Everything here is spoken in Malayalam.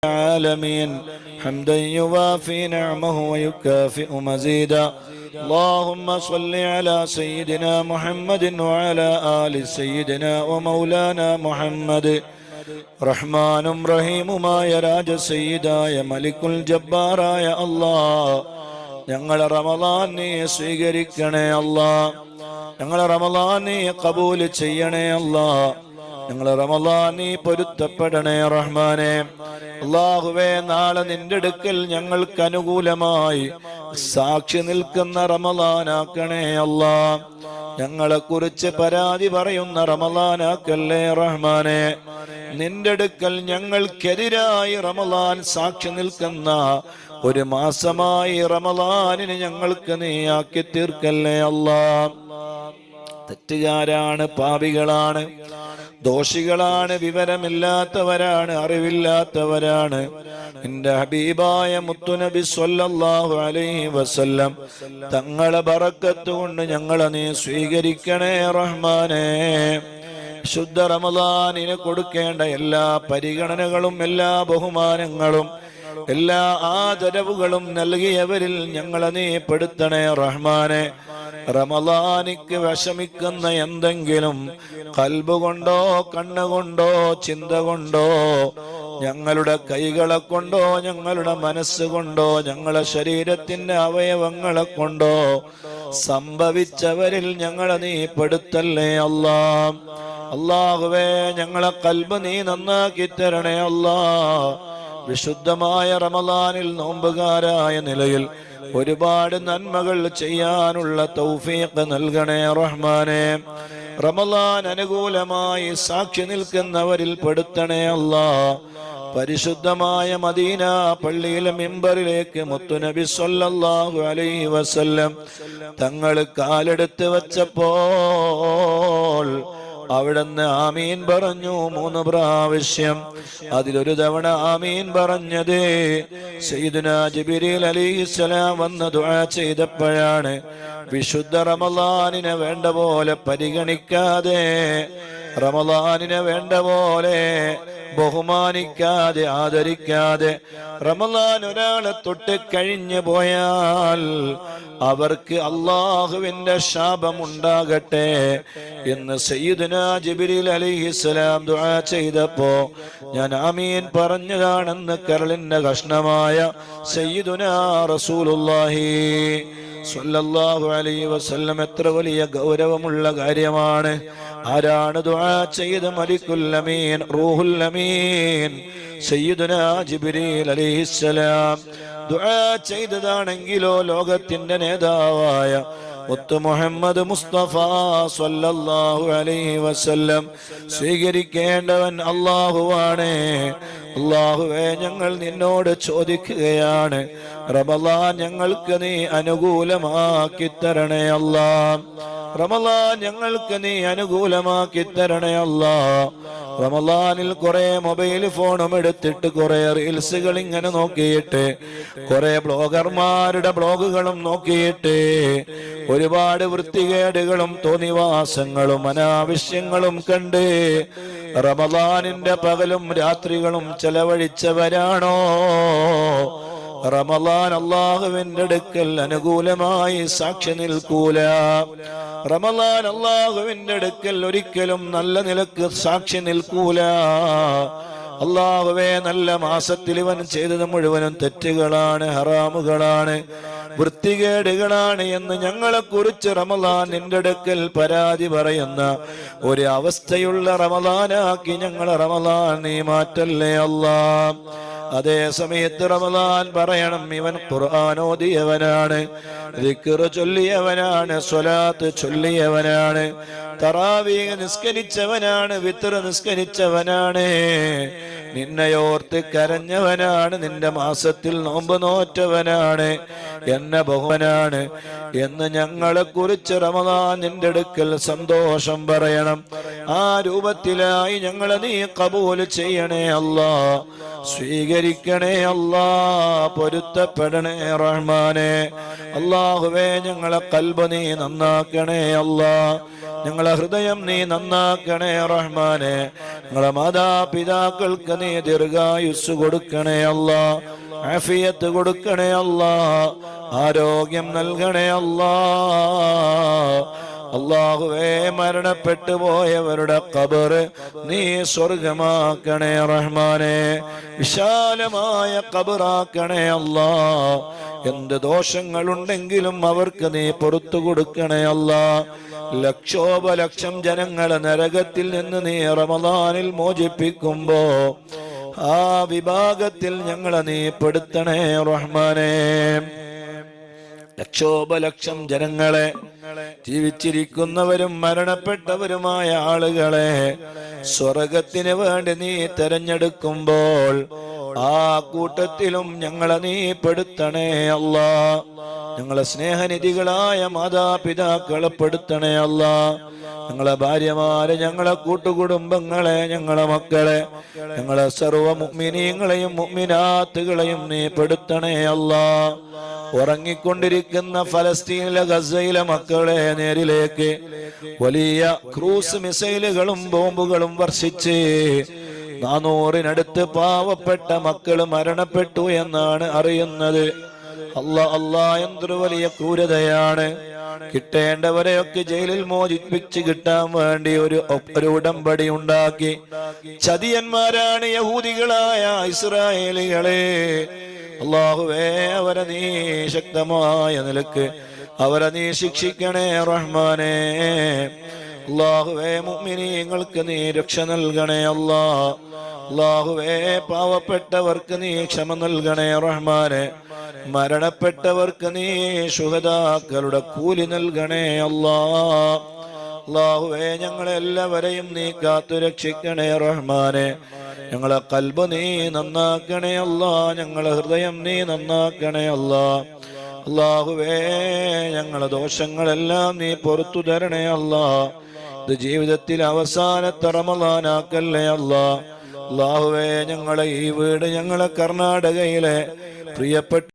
العالمين حمدا يوافي نعمه ويكافئ مزيدا اللهم صل على سيدنا محمد وعلى آل سيدنا ومولانا محمد റഹ്മാനും റഹീമുമായ രാജസയ്യിദായ മലിക്കുൽ ജബ്ബാറായ അല്ലാഹ് ഞങ്ങളെ റമളാൻ നീ സ്വീകരിക്കണേ അല്ലാഹ് ഞങ്ങളെ റമളാൻ നീ ഖബൂൽ ചെയ്യണേ അല്ലാഹ് ഞങ്ങളെ റമളാൻ നീ പൊരുത്തപ്പെടണേ റഹ്മാനേ അല്ലാഹുവേ നാളെ നിന്റെ അടുക്കൽ ഞങ്ങൾക്ക് അനുകൂലമായി സാക്ഷി നിൽക്കുന്ന റമളാനാക്കണേ അല്ലാഹ് ഞങ്ങളെ കുറിച്ച് പരാതി പറയുന്ന റമളാനാക്കല്ലേ റഹ്മാനേ നിന്റെ അടുക്കൽ ഞങ്ങൾക്കെതിരായി റമളാൻ സാക്ഷി നിൽക്കുന്ന ഒരു മാസമായി റമളാനിനെ ഞങ്ങൾക്ക് നീ ആക്കി തീർക്കല്ലേ അല്ലാഹ് തെറ്റുകാരാണ്, പാപികളാണ്, ദോഷികളാണ്, വിവരമില്ലാത്തവരാണ്, അറിവില്ലാത്തവരാണ്. നിന്റെ ഹബീബായ മുത്തുനബി സ്വല്ലല്ലാഹു അലൈഹി വസല്ലം തങ്ങളെ ബറക്കത്ത് കൊണ്ട് ഞങ്ങളെ നീ സ്വീകരിക്കണേ റഹ്മാനേ. ശുദ്ധ റമളാനിന് കൊടുക്കേണ്ട എല്ലാ പരിഗണനകളും എല്ലാ ബഹുമാനങ്ങളും എല്ലാ ആദരവുകളും നൽകിയവരിൽ ഞങ്ങളെ നീ പെടുത്തണേ റഹ്മാനെ. റമളാനിക്ക് വിഷമിക്കുന്ന എന്തെങ്കിലും ഖൽബ് കൊണ്ടോ കണ്ണുകൊണ്ടോ ചിന്ത കൊണ്ടോ ഞങ്ങളുടെ കൈകളെ കൊണ്ടോ ഞങ്ങളുടെ മനസ്സുകൊണ്ടോ ഞങ്ങളുടെ ശരീരത്തിന്റെ അവയവങ്ങളെ കൊണ്ടോ സംഭവിച്ചവരിൽ ഞങ്ങളെ നീ പെടുത്തല്ലേ അല്ലാഹ്. അല്ലാഹുവേ ഞങ്ങളെ ഖൽബ് നീ നന്നാക്കി തരണേ അല്ലാഹ്. വിശുദ്ധമായ റമളാനിൽ നോമ്പുകാരായ നിലയിൽ ഒരുപാട് നന്മകൾ ചെയ്യാനുള്ള തൗഫീഖ് നൽകണേ റഹ്മാനേ. റമളാൻ അനുകൂലമായി സാക്ഷി നിൽക്കുന്നവരിൽ പെടുത്തണേ അല്ലാഹ്. പരിശുദ്ധമായ മദീന പള്ളിയിലെ മിമ്പറിലേക്ക് മുത്തുനബി സ്വല്ലല്ലാഹു അലൈഹി വസല്ലം തങ്ങൾ കാലെടുത്ത് വച്ചപ്പോൾ അവിടുന്ന് ആമീൻ പറഞ്ഞു 3 പ്രാവശ്യം. അതിലൊരു തവണ ആമീൻ പറഞ്ഞത് സയ്യിദുനാ ജിബ്രീൽ അലൈഹിസ്സലാം വന്ന് ദുആ ചെയ്തപ്പോഴാണ്. വിശുദ്ധ റമളാനിനെ വേണ്ട പോലെ പരിഗണിക്കാതെ, റമളാനിനെ വേണ്ട പോലെ ബഹുമാനിക്കാതെ ആദരിക്കാതെ റമളാൻ ഒരാളെ തൊട്ട് കഴിഞ്ഞു പോയാൽ അവർക്ക് അല്ലാഹുവിന്റെ ശാപമുണ്ടാകട്ടെ എന്ന് സയ്യിദുനാ ജിബ്രീൽ അലൈഹിസ്സലാം ദുആ ചെയ്തപ്പോ ഞാൻ ആമീൻ പറഞ്ഞതാണെന്ന് കരളിന്റെ കഷ്ണമായ സയ്യിദുനാ റസൂലുള്ളാഹി സ്വല്ലല്ലാഹു അലൈഹി വസല്ലം എത്ര വലിയ ഗൗരവമുള്ള കാര്യമാണ്. ആരാണ് ദുആ ചെയ്ത? മലിക്കുൽ അമീൻ റൂഹുൽ അമീൻ സയ്യിദുനാ ജിബ്രീൽ അലൈഹിസ്സലാം ദുആ ചെയ്തതാണെങ്കിലോ ലോകത്തിന്റെ നേതാവായ മുത്ത് മുഹമ്മദ് മുസ്തഫ സ്വല്ലല്ലാഹു അലൈഹി വസല്ലം സ്വീകരിക്കേണ്ടവൻ അല്ലാഹുവാണ്. അല്ലാഹുവേ ഞങ്ങൾ നിന്നോട് ചോദിക്കുകയാണ്, റമളാൻ ഞങ്ങൾക്ക് നീ അനുകൂലമാക്കി തരണേ അല്ലാഹ്. റമളാൻ ഞങ്ങൾക്ക് നീ അനുകൂലമാക്കി തരണേ അല്ലാഹ്. റമളാനിൽ കുറെ മൊബൈൽ ഫോണും എടുത്തിട്ട് കുറെ റീൽസുകൾ ഇങ്ങനെ നോക്കിയിട്ട് കുറെ ബ്ലോഗർമാരുടെ ബ്ലോഗുകളും നോക്കിയിട്ട് ഒരുപാട് വൃത്തികേടുകളും തോന്നിവാസങ്ങളും അനാവശ്യങ്ങളും കണ്ട് റമളാനിന്റെ പകലും രാത്രികളും ചെലവഴിച്ചവരാണോ? റമളാൻ അല്ലാഹുവിന്റെ അടുക്കൽ അനുകൂലമായി സാക്ഷി നിൽക്കൂല. റമളാൻ അല്ലാഹുവിന്റെ അടുക്കൽ ഒരിക്കലും നല്ല നിലക്ക് സാക്ഷി നിൽക്കൂല. അല്ലാഹുവേ നല്ല മാസത്തിൽ ഇവൻ ചെയ്തത് മുഴുവനും തെറ്റുകളാണ്, ഹറാമുകളാണ്, വൃത്തികേടുകളാണ് എന്ന് ഞങ്ങളെ കുറിച്ച് റമളാൻ നിന്റെ അടുക്കൽ പരാതി പറയുന്ന ഒരു അവസ്ഥയുള്ള റമളാനാക്കി ഞങ്ങളെ റമളാൻ നീ മാറ്റല്ലേ അല്ലാഹ്. അതേ സമയത്ത് റമളാൻ പറയണം, ഇവൻ ഖുർആൻ ഓതിയവനാണ്, ദിക്ർ ചൊല്ലിയവനാണ്, സ്വലാത്ത് ചൊല്ലിയവനാണ്, തറാവീഹ് നിസ്കരിച്ചവനാണ്, വിത്ർ നിസ്കരിച്ചവനാണ്, നിന്നെയോർത്ത് കരഞ്ഞവനാണ്, നിന്റെ മാസത്തിൽ നോമ്പ് നോറ്റവനാണ് എന്നെ ബഹുമാനാണ് എന്ന് ഞങ്ങളെ കുറിച്ച് റമദാൻ നിന്റെ അടുക്കൽ സന്തോഷം പറയണം. ആ രൂപത്തിലായി ഞങ്ങളെ നീ കബൂൽ ചെയ്യണേ അല്ലാ, സ്വീകരിക്കണേ അല്ലാ, പൊരുത്തപ്പെടണേ റഹ്മാനെ. അല്ലാഹുവേ ഞങ്ങളെ ഖൽബ് നീ നന്നാക്കണേ അല്ലാ, ഞങ്ങളെ ഹൃദയം നീ നന്നാക്കണേ റഹ്മാനെ. ഞങ്ങളെ മാതാപിതാക്കൾക്ക് നീ ദീർഘായുസ് കൊടുക്കണേ അല്ലാ, ആഫിയത്ത് കൊടുക്കണേ അല്ലാ, ആരോഗ്യം നൽകണേ അല്ലാ. അല്ലാഹുവേ മരണപ്പെട്ടു പോയവരുടെ ഖബർ നീ സ്വർഗമാക്കണേ റഹ്മാനെ, വിശാലമായ ഖബറാക്കണേ അല്ലാ. എന്ത് ദോഷങ്ങളുണ്ടെങ്കിലും അവർക്ക് നീ പുറത്തു കൊടുക്കണേ അല്ലാ. ലക്ഷോപലക്ഷം ജനങ്ങളെ നരകത്തിൽ നിന്ന് നീ റമദാനിൽ മോചിപ്പിക്കുമ്പോ ആ വിഭാഗത്തിൽ ഞങ്ങളെ നീ പെടുത്തണേ റഹ്മാനെ. ലക്ഷോപലക്ഷം ജനങ്ങളെ, ജീവിച്ചിരിക്കുന്നവരും മരണപ്പെട്ടവരുമായ ആളുകളെ സ്വർഗത്തിന് വേണ്ടി നീ തെരഞ്ഞെടുക്കുമ്പോൾ ആ കൂട്ടത്തിലും ഞങ്ങളെ നീ പെടുത്തണേ അല്ലാ. ഞങ്ങളെ സ്നേഹനിധികളായ മാതാപിതാക്കളെ പെടുത്തണേ അല്ലാ. ഞങ്ങളെ ഭാര്യമാരെ, ഞങ്ങളെ കൂട്ടുകുടുംബങ്ങളെ, ഞങ്ങളെ മക്കളെ, ഞങ്ങളെ സർവ്വ മുഅ്മിനീങ്ങളെയും മുഅ്മിനാത്തുകളെയും നീ പെടുത്തണേ അല്ലാ. ഉറങ്ങിക്കൊണ്ടിരിക്കുന്ന ഫലസ്തീനിലെ ഗസയിലെ മക്കളെ നേരിലേക്ക് വലിയ ക്രൂസ് മിസൈലുകളും ബോംബുകളും വർഷിച്ച് 400-നടുത്ത് പാവപ്പെട്ട മക്കൾ മരണപ്പെട്ടു എന്നാണ് അറിയുന്നത്. അല്ലാ, എന്തൊരു വലിയ ക്രൂരതയാണ്. കിട്ടേണ്ടവരെയൊക്കെ ജയിലിൽ മോചിപ്പിച്ച് കിട്ടാൻ വേണ്ടി ഒരു ഉടമ്പടി ഉണ്ടാക്കി. ചതിയന്മാരാണ് യഹൂദികളായ ഇസ്രായേലികളെ. അല്ലാഹുവേ അവരെ നീ ശക്തമായ നിലക്ക് അവരെ നീ ശിക്ഷിക്കണേ റഹ്മാനെ. അല്ലാഹുവേ മുഅ്മിനീങ്ങൾക്ക് നീ രക്ഷ നൽകണേ അല്ലാ. അല്ലാഹുവേ പാവപ്പെട്ടവർക്ക് നീ ക്ഷമ നൽകണേ റഹ്മാനെ. മരണപ്പെട്ടവർക്ക് നീ ശുഹദാക്കളുടെ കൂലി നൽകണേ അല്ലാ. അല്ലാഹുവേ ഞങ്ങളെല്ലാവരെയും നീ കാത്തു രക്ഷിക്കണേ റഹ്മാനെ. ഞങ്ങളെ ഖൽബ് നീ നന്നാക്കണേ അല്ലാ, ഞങ്ങളെ ഹൃദയം നീ നന്നാക്കണേ അല്ലാ. അല്ലാഹുവേ ഞങ്ങളെ ദോഷങ്ങളെല്ലാം നീ പുറത്തു തരണേ അല്ലാ. ഇത് ജീവിതത്തിൽ അവസാനത്തെ റമളാനാക്കല്ലേ അല്ലാ. അല്ലാഹുവേ ഞങ്ങളെ ഈ വീട്, ഞങ്ങളെ കർണാടകയിലെ പ്രിയപ്പെട്ട